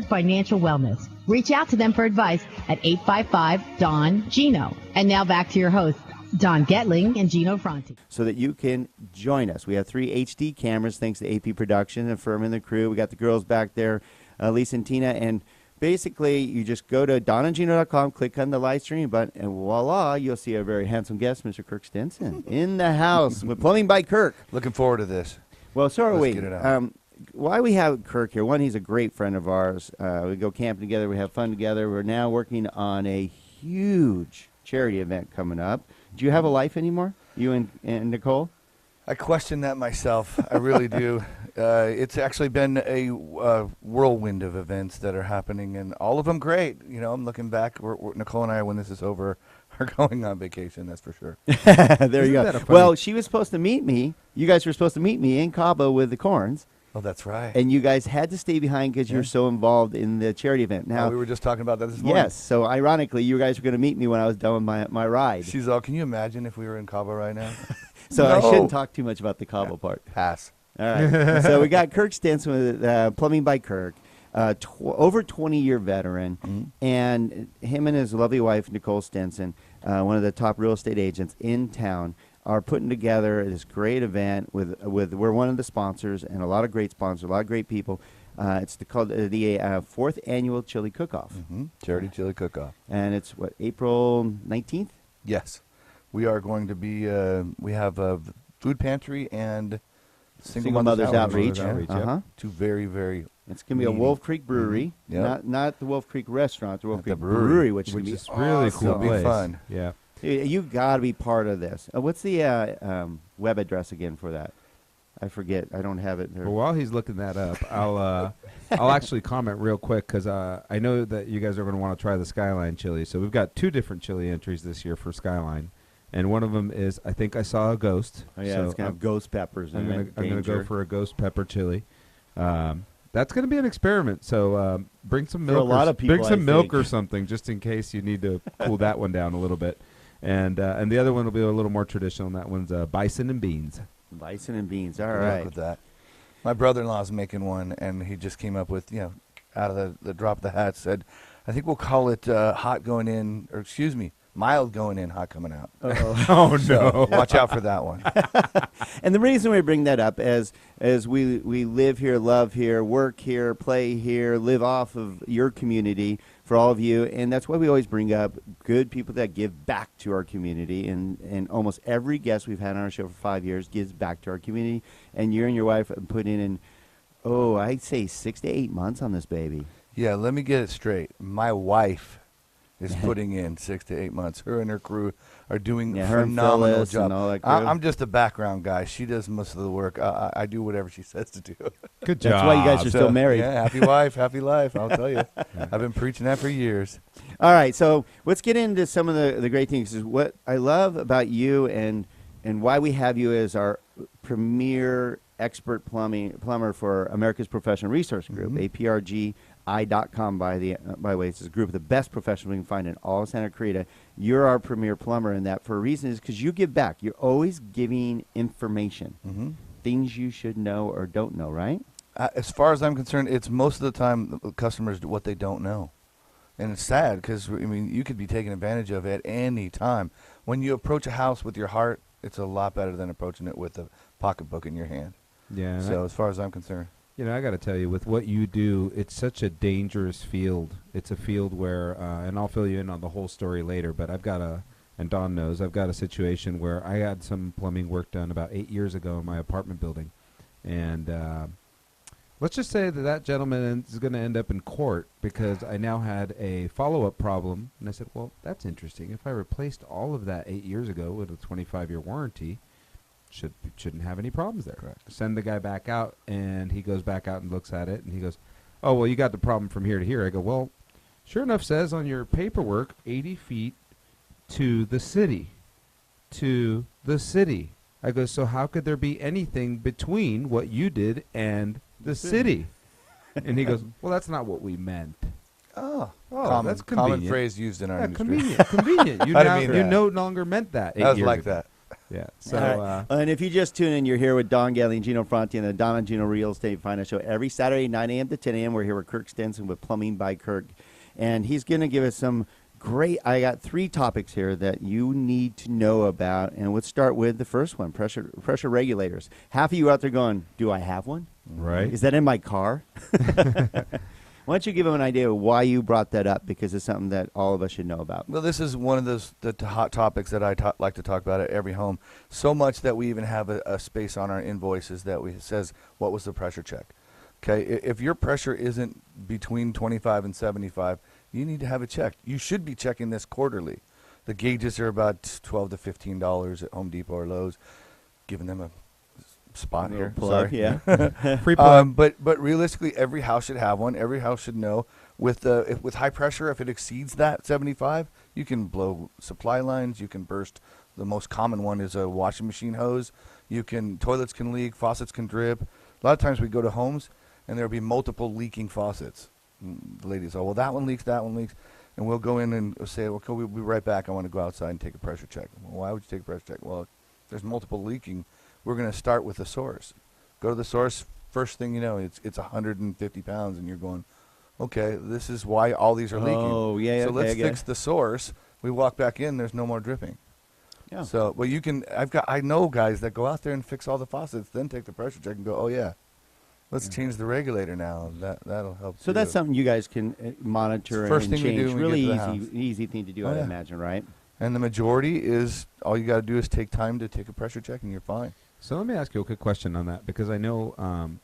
Financial wellness. Reach out to them for advice at 855-DON-GINO. And now back to your hosts, Don Getling and Gino Fronti. So that you can join us. We have 3 HD cameras thanks to AP Production and Firm and the crew. We got the girls back there, Lisa and Tina. And basically, you just go to donandgino.com, click on the live stream button, and voila, you'll see a very handsome guest, Mr. Kirk Stinson, in the house with Plumbing by Kirk. Looking forward to this. Well, so are we. Get it out. Why we have Kirk here, one, he's a great friend of ours. We go camping together. We have fun together. We're now working on a huge charity event coming up. Do you have a life anymore, you and Nicole? I question that myself. I really do. It's actually been a whirlwind of events that are happening, and all of them great. You know, I'm looking back. Nicole and I, when this is over, are going on vacation, that's for sure. There you go. Well, she was supposed to meet me. You guys were supposed to meet me in Cabo with the Corns. Oh, that's right. And you guys had to stay behind because you're so involved in the charity event. Now we were just talking about that this morning. Yes. So ironically, you guys were going to meet me when I was done with my ride. She's all, can you imagine if we were in Cabo right now? So I shouldn't talk too much about the Cabo part. Pass. All right. So we got Kirk Stinson with Plumbing by Kirk, over 20-year veteran, and him and his lovely wife, Nicole Stinson, one of the top real estate agents in town, are putting together this great event with we're one of the sponsors and a lot of great sponsors, a lot of great people. It's called the 4th Annual Chili Cook-Off. Charity Chili Cook-Off. And it's, April 19th? Yes. We are going to be, we have a food pantry and Single Mothers Outreach. Two very, very... It's going to be a Wolf Creek Brewery, not the Wolf Creek Restaurant, the Wolf Creek Brewery, which is really cool. It'll be fun. Yeah. You've got to be part of this. What's the web address again for that? I forget. I don't have it there. Well, while he's looking that up, I'll actually comment real quick because I know that you guys are going to want to try the Skyline chili. So we've got 2 different chili entries this year for Skyline, and one of them is I think I saw a ghost. Oh yeah, so it's going to have ghost peppers. I'm going to go for a ghost pepper chili. That's going to be an experiment. So bring some milk. For a lot of people, bring some milk or something just in case you need to cool that one down a little bit. And the other one will be a little more traditional, and that one's bison and beans. Bison and beans, all Good right. luck with that. My brother-in-law's making one, and he just came up with, out of the drop of the hat, said, I think we'll call it hot going in, or excuse me, mild going in, hot coming out. Oh, no. Watch out for that one. And the reason we bring that up is we live here, love here, work here, play here, live off of your community for all of you, and that's why we always bring up good people that give back to our community, and almost every guest we've had on our show for 5 years gives back to our community, and you and your wife put in, I'd say 6 to 8 months on this baby. Yeah, let me get it straight. My wife is putting in 6 to 8 months. Her and her crew are doing a phenomenal job. And all that crew. I'm just a background guy. She does most of the work. I do whatever she says to do. Good job. That's why you guys are still married. Yeah, happy wife, happy life, I'll tell you. I've been preaching that for years. All right, so let's get into some of the great things. Is what I love about you and why we have you as our premier expert plumber for America's Professional Resource Group, APRGI.com, by the way. It's a group of the best professionals we can find in all of Santa Clarita. You're our premier plumber in that for a reason, is because you give back. You're always giving information, things you should know or don't know, right? As far as I'm concerned, it's most of the time the customers do what they don't know. And it's sad because, you could be taken advantage of at any time. When you approach a house with your heart, it's a lot better than approaching it with a pocketbook in your hand. Yeah. So as far as I'm concerned. I got to tell you, with what you do, it's such a dangerous field. It's a field where, and I'll fill you in on the whole story later, but and Don knows, I've got a situation where I had some plumbing work done about 8 years ago in my apartment building. And let's just say that gentleman is going to end up in court because I now had a follow-up problem. And I said, well, that's interesting. If I replaced all of that 8 years ago with a 25-year warranty, shouldn't have any problems there. Correct. Send the guy back out, and he goes back out and looks at it, and he goes, oh, well, you got the problem from here to here. I go, well, sure enough says on your paperwork 80 feet to the city. To the city. I go, so how could there be anything between what you did and the city? And he goes, well, that's not what we meant. Oh, that's convenient. Common phrase used in our industry. Convenient. You no longer meant that 8 years like ago. that. Yeah. So, All right. And if you just tune in, you're here with Don Gelling, Gino Fronti, and the Don and Gino Real Estate Finance Show every Saturday, 9 a.m. to 10 a.m. We're here with Kirk Stenson with Plumbing by Kirk. And he's going to give us some great, I got 3 topics here that you need to know about. And let's start with the first one, pressure regulators. Half of you out there going, do I have one? right. Is that in my car? Why don't you give them an idea of why you brought that up, because it's something that all of us should know about. Well, this is one of the hot topics that I like to talk about at every home. So much that we even have a space on our invoices that says what was the pressure check. Okay, if your pressure isn't between 25 and 75, you need to have it checked. You should be checking this quarterly. The gauges are about $12 to $15 at Home Depot or Lowe's. Giving them a spot Little here. plug, Sorry. yeah. Free plug. But realistically, every house should have one. Every house should know. With high pressure, if it exceeds that 75, you can blow supply lines. You can burst. The most common one is a washing machine hose. Toilets can leak. Faucets can drip. A lot of times we go to homes and there'll be multiple leaking faucets. The ladies, well, that one leaks, and we'll go in and say, okay, we'll be right back. I want to go outside and take a pressure check. Well, why would you take a pressure check? Well, if there's multiple leaking. We're going to start with the source. Go to the source. First thing you know, it's 150 pounds, and you're going, okay, this is why all these are leaking. Oh, yeah, So okay, let's fix the source. We walk back in. There's no more dripping. Yeah. So, well, I know guys that go out there and fix all the faucets, then take the pressure check and go, oh yeah, let's change the regulator now. That'll help. So that's something you guys can monitor First and thing we change. do when we Really get to the house. easy thing to do, Oh, I yeah. imagine, right? And the majority is all you got to do is take time to take a pressure check, and you're fine. So let me ask you a quick question on that, because I know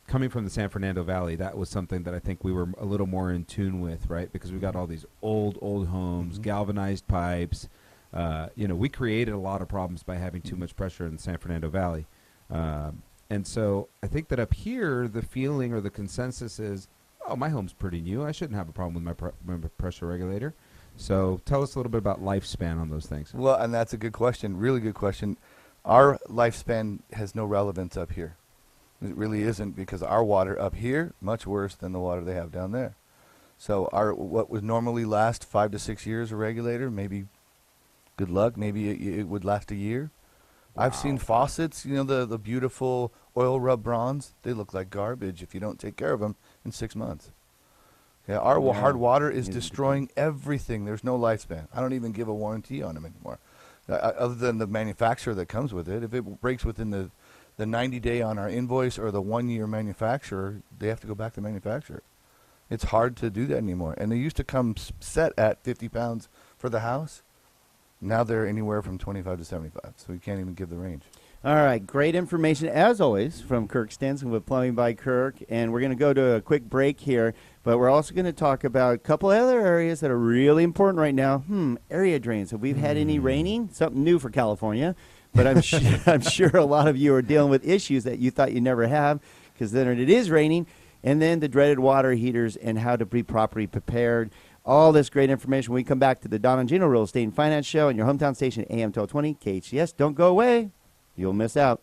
coming from the San Fernando Valley, that was something that I think we were a little more in tune with, right? Because we got all these old homes, galvanized pipes. We created a lot of problems by having too much pressure in the San Fernando Valley. And so I think that up here, the feeling or the consensus is, oh, my home's pretty new. I shouldn't have a problem with my pressure regulator. So tell us a little bit about lifespan on those things. Well, and that's a good question, really good question. Our lifespan has no relevance up here. It really isn't, because our water up here, much worse than the water they have down there. So what would normally last 5 to 6 years, a regulator, maybe good luck, maybe it would last a year. Wow. I've seen faucets, the beautiful oil rub bronze, they look like garbage if you don't take care of them in 6 months. Yeah, our hard water is destroying everything. There's no lifespan. I don't even give a warranty on them anymore. Other than the manufacturer that comes with it. If it breaks within the 90-day on our invoice or the 1-year manufacturer, they have to go back to the manufacturer. It's hard to do that anymore. And they used to come set at 50 pounds for the house. Now they're anywhere from 25 to 75, so you can't even give the range. All right, great information, as always, from Kirk Stenson with Plumbing by Kirk. And we're going to go to a quick break here, but we're also going to talk about a couple other areas that are really important right now. Area drains. Have we had any raining? Something new for California. But I'm sure a lot of you are dealing with issues that you thought you never have, because then it is raining. And then the dreaded water heaters and how to be properly prepared. All this great information when we come back to the Don and Gino Real Estate and Finance Show on your hometown station, AM 1220, KHCS. Don't go away. You'll miss out.